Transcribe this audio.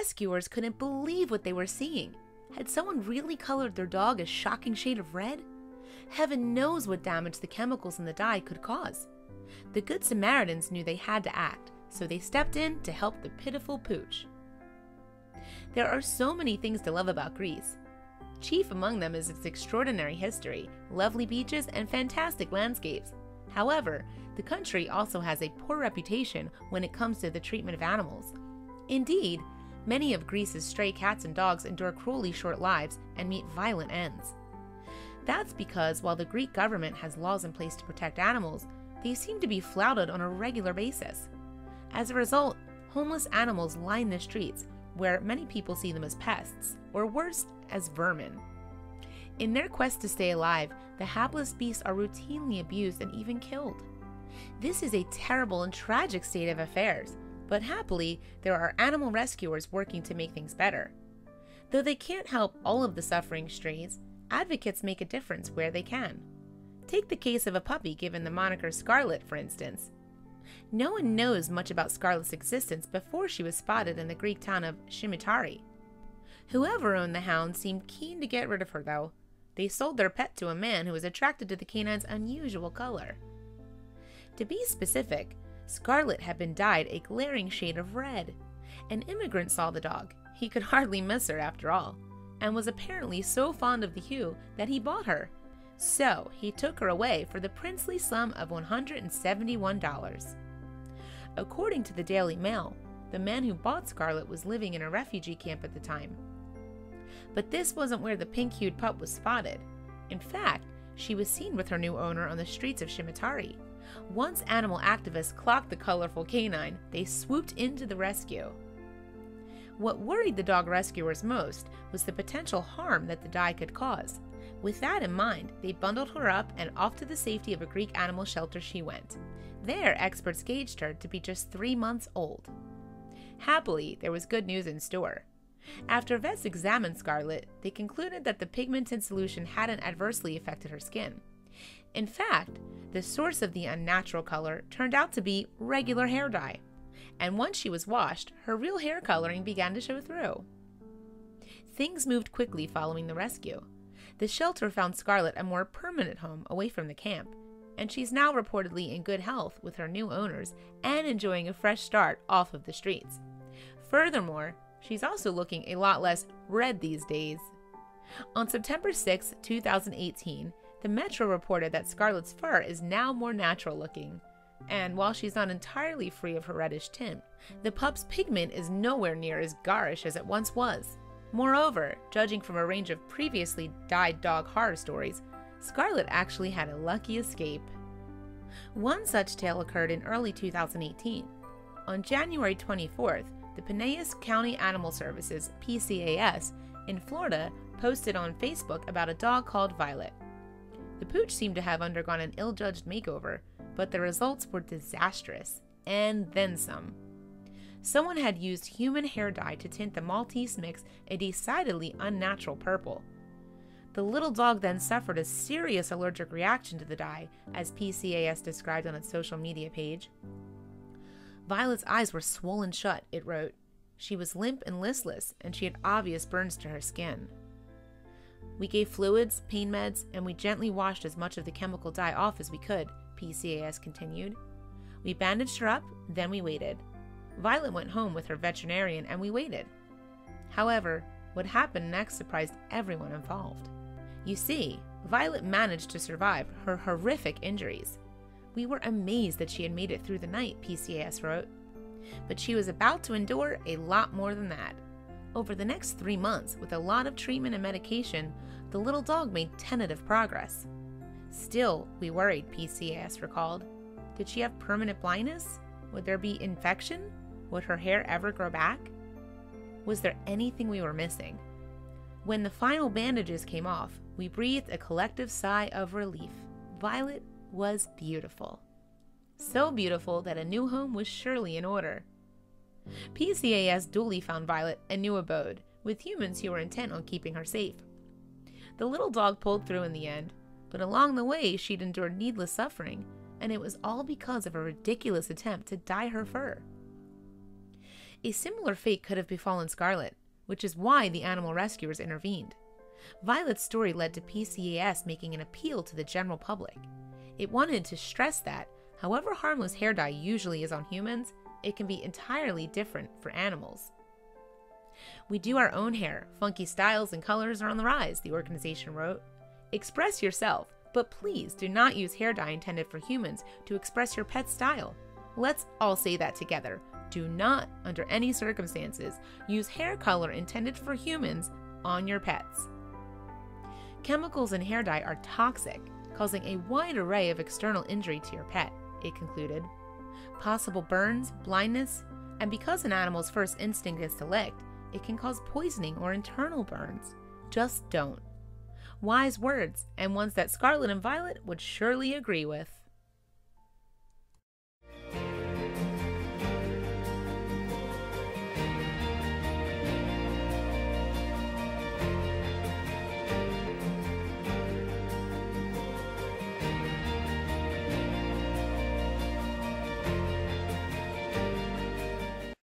rescuers couldn't believe what they were seeing. Had someone really colored their dog a shocking shade of red? Heaven knows what damage the chemicals in the dye could cause. The good Samaritans knew they had to act, so they stepped in to help the pitiful pooch. There are so many things to love about Greece. Chief among them is its extraordinary history, lovely beaches, and fantastic landscapes. However, the country also has a poor reputation when it comes to the treatment of animals. Indeed, many of Greece's stray cats and dogs endure cruelly short lives and meet violent ends. That's because while the Greek government has laws in place to protect animals, they seem to be flouted on a regular basis. As a result, homeless animals line the streets, where many people see them as pests, or worse, as vermin. In their quest to stay alive, the hapless beasts are routinely abused and even killed. This is a terrible and tragic state of affairs, but happily, there are animal rescuers working to make things better. Though they can't help all of the suffering strays, advocates make a difference where they can. Take the case of a puppy given the moniker Scarlet, for instance. No one knows much about Scarlet's existence before she was spotted in the Greek town of Samaritans. Whoever owned the hound seemed keen to get rid of her, though. They sold their pet to a man who was attracted to the canine's unusual color. To be specific, Scarlet had been dyed a glaring shade of red. An immigrant saw the dog, he could hardly miss her after all, and was apparently so fond of the hue that he bought her. So he took her away for the princely sum of $171. According to the Daily Mail, the man who bought Scarlet was living in a refugee camp at the time. But this wasn't where the pink-hued pup was spotted. In fact, she was seen with her new owner on the streets of Samaritans. Once animal activists clocked the colorful canine, they swooped into the rescue. What worried the dog rescuers most was the potential harm that the dye could cause. With that in mind, they bundled her up and off to the safety of a Greek animal shelter she went. There, experts gauged her to be just 3 months old. Happily, there was good news in store. After vets examined Scarlet, they concluded that the pigmented solution hadn't adversely affected her skin. In fact, the source of the unnatural color turned out to be regular hair dye. And once she was washed, her real hair coloring began to show through. Things moved quickly following the rescue. The shelter found Scarlet a more permanent home away from the camp, and she's now reportedly in good health with her new owners and enjoying a fresh start off of the streets. Furthermore, she's also looking a lot less red these days. On September 6, 2018, the Metro reported that Scarlet's fur is now more natural looking. And while she's not entirely free of her reddish tint, the pup's pigment is nowhere near as garish as it once was. Moreover, judging from a range of previously dyed dog horror stories, Scarlet actually had a lucky escape. One such tale occurred in early 2018. On January 24th, the Pinellas County Animal Services, PCAS, in Florida posted on Facebook about a dog called Violet. The pooch seemed to have undergone an ill-judged makeover, but the results were disastrous, and then some. Someone had used human hair dye to tint the Maltese mix a decidedly unnatural purple. The little dog then suffered a serious allergic reaction to the dye, as PCAS described on its social media page. Violet's eyes were swollen shut, it wrote. She was limp and listless, and she had obvious burns to her skin. We gave fluids, pain meds, and we gently washed as much of the chemical dye off as we could, PCAS continued. We bandaged her up, then we waited. Violet went home with her veterinarian and we waited. However, what happened next surprised everyone involved. You see, Violet managed to survive her horrific injuries. We were amazed that she had made it through the night, PCAS wrote. But she was about to endure a lot more than that. Over the next 3 months, with a lot of treatment and medication, the little dog made tentative progress. Still, we worried, PCAS recalled. Did she have permanent blindness? Would there be infection? Would her hair ever grow back? Was there anything we were missing? When the final bandages came off, we breathed a collective sigh of relief. Violet was beautiful. So beautiful that a new home was surely in order. PCAS duly found Violet a new abode, with humans who were intent on keeping her safe. The little dog pulled through in the end, but along the way she'd endured needless suffering, and it was all because of a ridiculous attempt to dye her fur. A similar fate could have befallen Scarlet, which is why the animal rescuers intervened. Violet's story led to PCAS making an appeal to the general public. It wanted to stress that, however harmless hair dye usually is on humans, it can be entirely different for animals. "We do our own hair. Funky styles and colors are on the rise," the organization wrote. "Express yourself, but please do not use hair dye intended for humans to express your pet's style." Let's all say that together. Do not, under any circumstances, use hair color intended for humans on your pets. Chemicals in hair dye are toxic, causing a wide array of external injury to your pet, it concluded. Possible burns, blindness, and because an animal's first instinct is to lick, it can cause poisoning or internal burns. Just don't. Wise words, and ones that Scarlet and Violet would surely agree with.